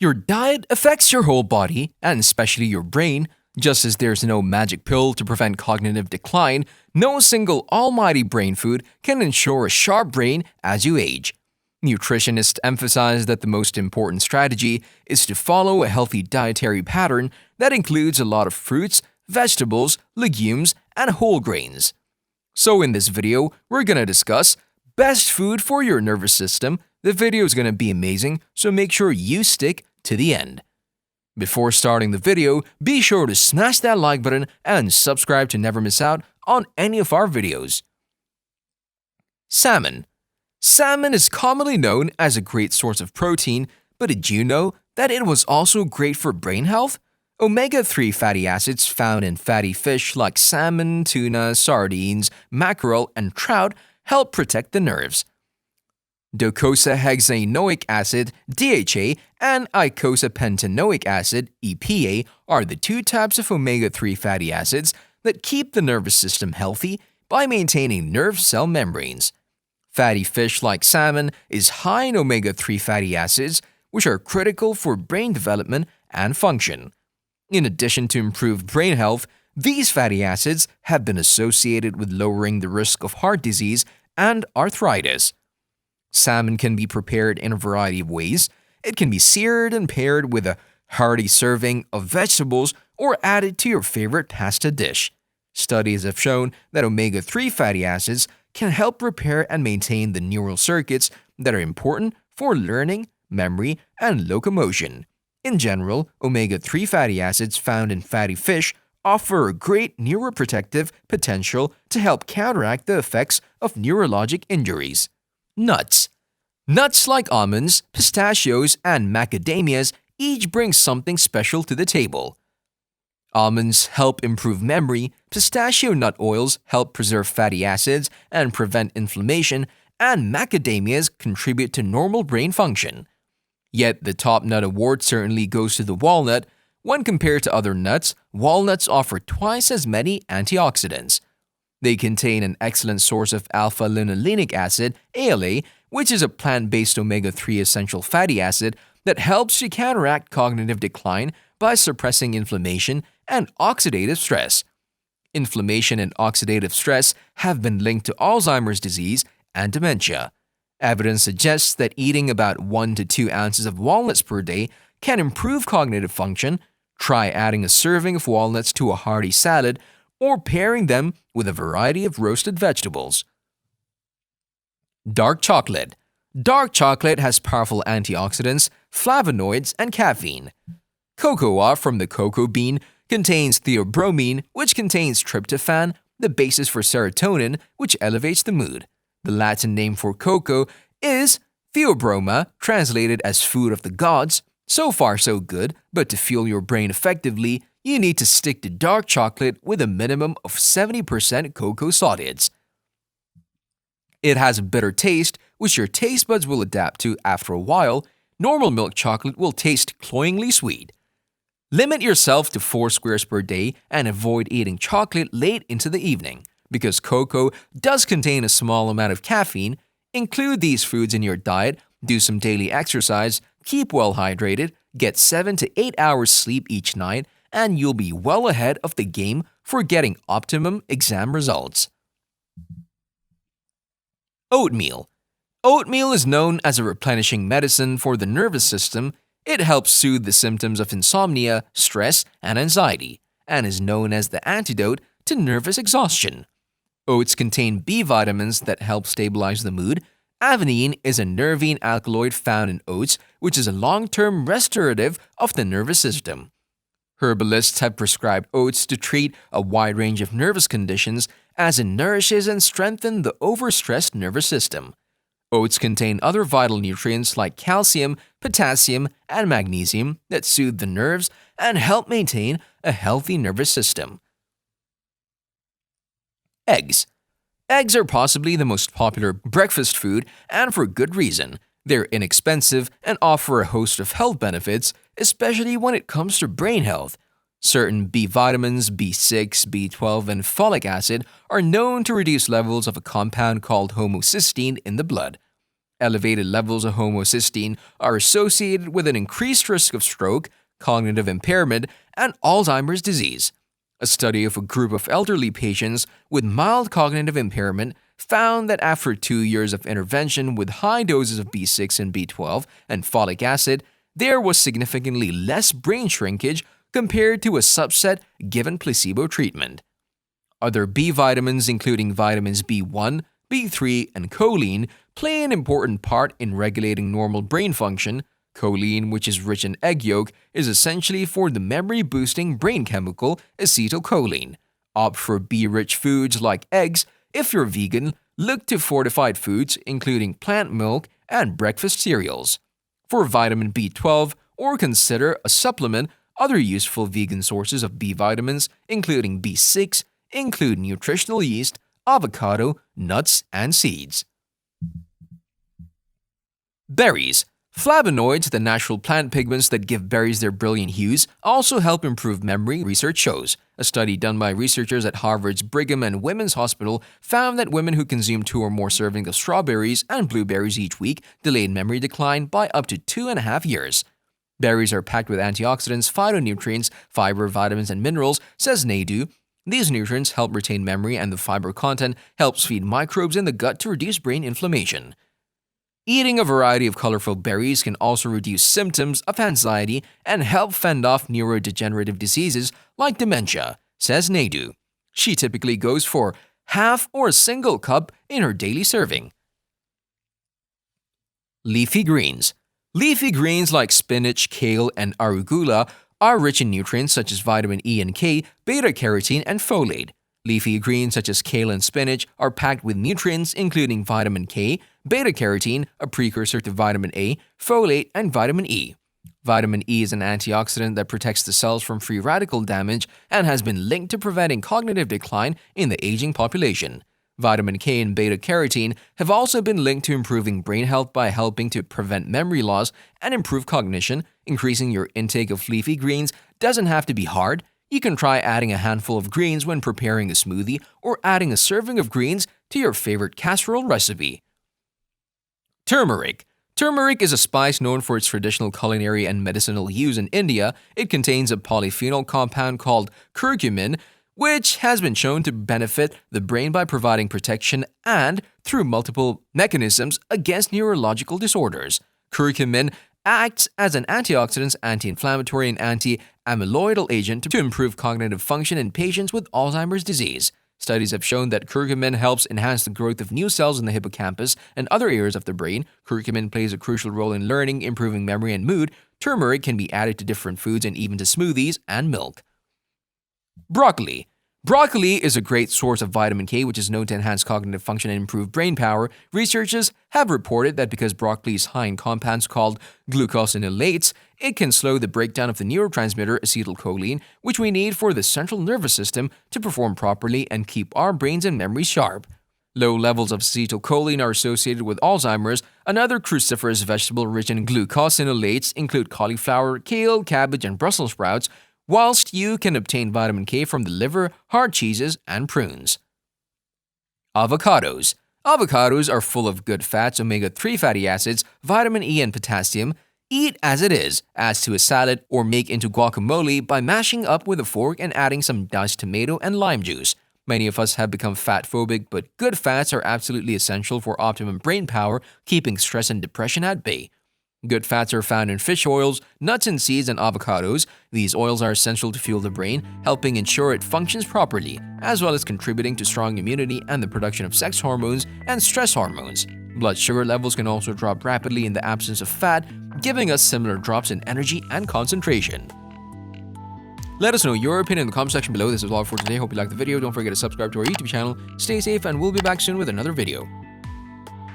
Your diet affects your whole body, and especially your brain. Just as there's no magic pill to prevent cognitive decline, no single almighty brain food can ensure a sharp brain as you age. Nutritionists emphasize that the most important strategy is to follow a healthy dietary pattern that includes a lot of fruits, vegetables, legumes, and whole grains. So in this video, we're going to discuss best food for your nervous system. The video is going to be amazing, so make sure you stick to the end. Before starting the video, be sure to smash that like button and subscribe to never miss out on any of our videos. Salmon. Salmon is commonly known as a great source of protein, but did you know that it was also great for brain health? Omega-3 fatty acids found in fatty fish like salmon, tuna, sardines, mackerel, and trout help protect the nerves. Docosahexaenoic acid (DHA) and eicosapentaenoic acid (EPA) are the two types of omega-3 fatty acids that keep the nervous system healthy by maintaining nerve cell membranes. Fatty fish like salmon is high in omega-3 fatty acids, which are critical for brain development and function. In addition to improved brain health, these fatty acids have been associated with lowering the risk of heart disease and arthritis. Salmon can be prepared in a variety of ways. It can be seared and paired with a hearty serving of vegetables or added to your favorite pasta dish. Studies have shown that omega-3 fatty acids can help repair and maintain the neural circuits that are important for learning, memory, and locomotion. In general, omega-3 fatty acids found in fatty fish offer a great neuroprotective potential to help counteract the effects of neurologic injuries. Nuts. Nuts like almonds, pistachios, and macadamias each bring something special to the table. Almonds help improve memory, pistachio nut oils help preserve fatty acids and prevent inflammation, and macadamias contribute to normal brain function. Yet the top nut award certainly goes to the walnut. When compared to other nuts, walnuts offer twice as many antioxidants. They contain an excellent source of alpha-linolenic acid, ALA, which is a plant-based omega-3 essential fatty acid that helps to counteract cognitive decline by suppressing inflammation and oxidative stress. Inflammation and oxidative stress have been linked to Alzheimer's disease and dementia. Evidence suggests that eating about 1 to 2 ounces of walnuts per day can improve cognitive function. Try adding a serving of walnuts to a hearty salad or pairing them with a variety of roasted vegetables. Dark chocolate. Dark chocolate has powerful antioxidants, flavonoids, and caffeine. Cocoa from the cocoa bean contains theobromine, which contains tryptophan, the basis for serotonin, which elevates the mood. The Latin name for cocoa is theobroma, translated as food of the gods. So far so good, but to fuel your brain effectively, you need to stick to dark chocolate with a minimum of 70% cocoa solids. It has a bitter taste, which your taste buds will adapt to after a while. Normal milk chocolate will taste cloyingly sweet. Limit yourself to 4 squares per day and avoid eating chocolate late into the evening. Because cocoa does contain a small amount of caffeine, include these foods in your diet, do some daily exercise, keep well hydrated, get 7 to 8 hours sleep each night, and you'll be well ahead of the game for getting optimum exam results. Oatmeal. Oatmeal is known as a replenishing medicine for the nervous system. It helps soothe the symptoms of insomnia, stress, and anxiety, and is known as the antidote to nervous exhaustion. Oats contain B vitamins that help stabilize the mood. Avenine is a nervine alkaloid found in oats, which is a long-term restorative of the nervous system. Herbalists have prescribed oats to treat a wide range of nervous conditions as it nourishes and strengthens the overstressed nervous system. Oats contain other vital nutrients like calcium, potassium, and magnesium that soothe the nerves and help maintain a healthy nervous system. Eggs. Eggs are possibly the most popular breakfast food, and for good reason. They're inexpensive and offer a host of health benefits, especially when it comes to brain health. Certain B vitamins, B6, B12, and folic acid are known to reduce levels of a compound called homocysteine in the blood. Elevated levels of homocysteine are associated with an increased risk of stroke, cognitive impairment, and Alzheimer's disease. A study of a group of elderly patients with mild cognitive impairment found that after 2 years of intervention with high doses of B6 and B12 and folic acid, there was significantly less brain shrinkage compared to a subset given placebo treatment. Other B vitamins, including vitamins B1, B3, and choline, play an important part in regulating normal brain function. Choline, which is rich in egg yolk, is essentially for the memory-boosting brain chemical acetylcholine. Opt for B-rich foods like eggs. If you're vegan, look to fortified foods, including plant milk and breakfast cereals. For vitamin B12, or consider a supplement, other useful vegan sources of B vitamins, including B6, include nutritional yeast, avocado, nuts, and seeds. Berries. Flavonoids, the natural plant pigments that give berries their brilliant hues, also help improve memory, research shows. A study done by researchers at Harvard's Brigham and Women's Hospital found that women who consumed 2 or more servings of strawberries and blueberries each week delayed memory decline by up to 2.5 years. Berries are packed with antioxidants, phytonutrients, fiber, vitamins, and minerals, says Naidu. These nutrients help retain memory, and the fiber content helps feed microbes in the gut to reduce brain inflammation. Eating a variety of colorful berries can also reduce symptoms of anxiety and help fend off neurodegenerative diseases like dementia, says Naidu. She typically goes for half or a single cup in her daily serving. Leafy greens. Leafy greens like spinach, kale, and arugula are rich in nutrients such as vitamin E and K, beta-carotene, and folate. Leafy greens such as kale and spinach are packed with nutrients including vitamin K, beta-carotene, a precursor to vitamin A, folate, and vitamin E. Vitamin E is an antioxidant that protects the cells from free radical damage and has been linked to preventing cognitive decline in the aging population. Vitamin K and beta-carotene have also been linked to improving brain health by helping to prevent memory loss and improve cognition. Increasing your intake of leafy greens doesn't have to be hard. You can try adding a handful of greens when preparing a smoothie or adding a serving of greens to your favorite casserole recipe. Turmeric. Turmeric is a spice known for its traditional culinary and medicinal use in India. It contains a polyphenol compound called curcumin, which has been shown to benefit the brain by providing protection and, through multiple mechanisms, against neurological disorders. Curcumin acts as an antioxidant, anti-inflammatory, and anti-amyloidal agent to improve cognitive function in patients with Alzheimer's disease. Studies have shown that curcumin helps enhance the growth of new cells in the hippocampus and other areas of the brain. Curcumin plays a crucial role in learning, improving memory, and mood. Turmeric can be added to different foods and even to smoothies and milk. Broccoli. Broccoli is a great source of vitamin K, which is known to enhance cognitive function and improve brain power. Researchers have reported that because broccoli is high in compounds called glucosinolates, it can slow the breakdown of the neurotransmitter acetylcholine, which we need for the central nervous system to perform properly and keep our brains and memories sharp. Low levels of acetylcholine are associated with Alzheimer's. Another cruciferous vegetable rich in glucosinolates include cauliflower, kale, cabbage, and Brussels sprouts, whilst you can obtain vitamin K from the liver, hard cheeses, and prunes. Avocados. Avocados are full of good fats, omega-3 fatty acids, vitamin E, and potassium. Eat as it is, add to a salad, or make into guacamole by mashing up with a fork and adding some diced tomato and lime juice. Many of us have become fat-phobic, but good fats are absolutely essential for optimum brain power, keeping stress and depression at bay. Good fats are found in fish oils, nuts and seeds, and avocados. These oils are essential to fuel the brain, helping ensure it functions properly, as well as contributing to strong immunity and the production of sex hormones and stress hormones. Blood sugar levels can also drop rapidly in the absence of fat, giving us similar drops in energy and concentration. Let us know your opinion in the comment section below. This is all for today. Hope you liked the video. Don't forget to subscribe to our YouTube channel. Stay safe, and we'll be back soon with another video.